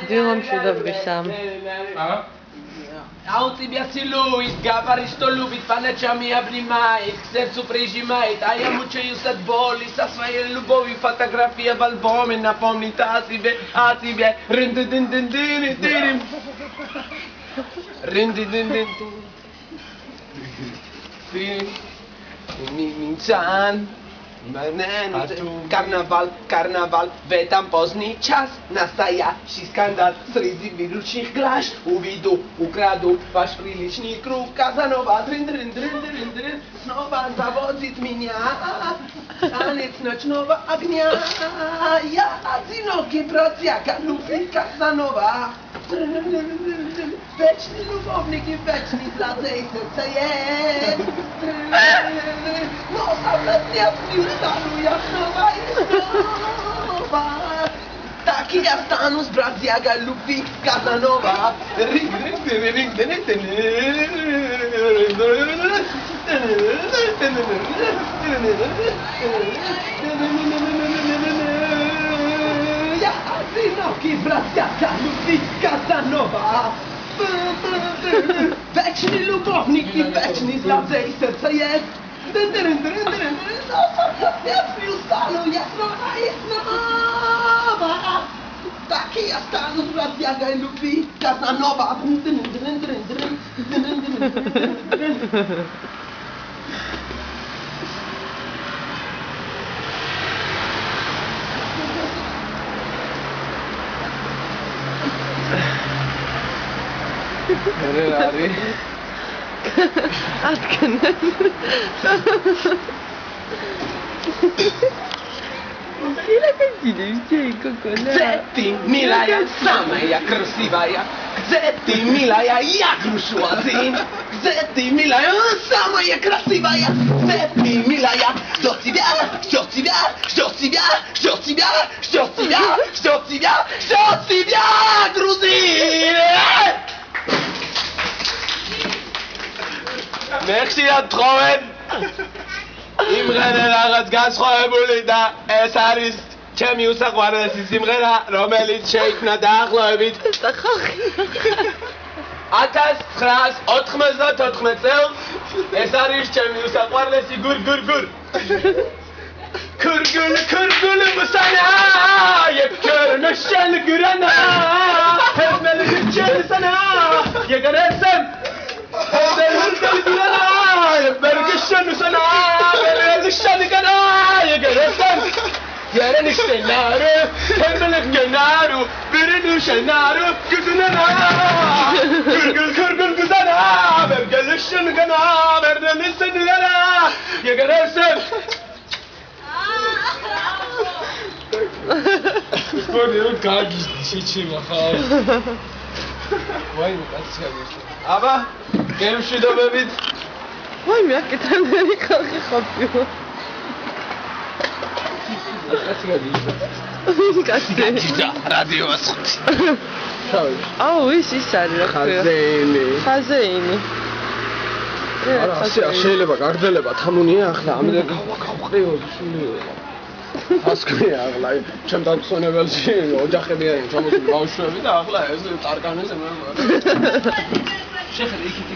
დილომში დაბრისამ. Аутибиацилуит, габаристолюбит, паначами обнимает, к сердцу прижимает, а я мучаюсь от боли, со своей любовью фотография в альбоме напомнит о себе, Рин-дин-дин-дин-дин-дин. Рин-дин-дин-дин-дин. Минцан. Карнавал, в этом поздний час настоящий скандал среди ведущих глаз. Уведу, украду ваш приличный круг. Казанова, дрин-дрин-дрин-дрин-дрин, снова заводит меня. Танец ночного огня. Я одинокий бродяга, любви Казанова. Вечный любовник и вечный злодей сердцеед. Но совсем нет, не устану я снова и снова. Так и останусь бродяга любви Казанова. Я одинокий бродяга любви Казанова. Вечный любовник и вечный злодей сердцеед. Но совсем нет, не устану я снова и снова. Так и останусь бродягой любви Казанова. Ари. Аткана. Мира какие какая. Где ты, милая, самая красивая? Где ты, милая, я грушу один? Где ты, милая, самая красивая? Где ты, милая, ждет тебя, ждет тебя, ждет тебя, ждет тебя, ждет тебя, ждет тебя, ждет тебя, грузин! Merci Antroen! იმღერა რაღაც განსხვავებული და ეს არის ჩემი უსაყვარლესი სიმღერა, რომელიც შეიქმნა დაახლოებით 1994 წელს. ეს არის ჩემი უსაყვარლესი გურ. Kurgul musana, yekörme şen gürana, hezmeli gürçeli sana, yegeresem, hezmeli gürana, bergişen sana, bergişen kana, yegeresem, yeren iştenarı, hezmeli genaru, birini şenaru, güzünana, kurgul güzana, bergişen kana, bergişen kana, yegeresem. Господи, ну как же чичима ხარ. ვაიმე კაცი არის. აბა, გემშვიდობებით. ვაიმე, აკეთებელი ხალხი ხopio. კაცი გადის. კაცი და რადიოას ხვდი. შავი. აუ, ის არის რა ქვია. ხაზეინი. არა, შეიძლება გაგრძელება თამუნია ახლა, ამიტომ გავყრიო სულიო. ასკრია ახლა ჩემთან ხსონებელში ოჯახები არის ჩამოსული ბავშვები და ახლა ეს ტარკანეს ემერა. შეხედე იქით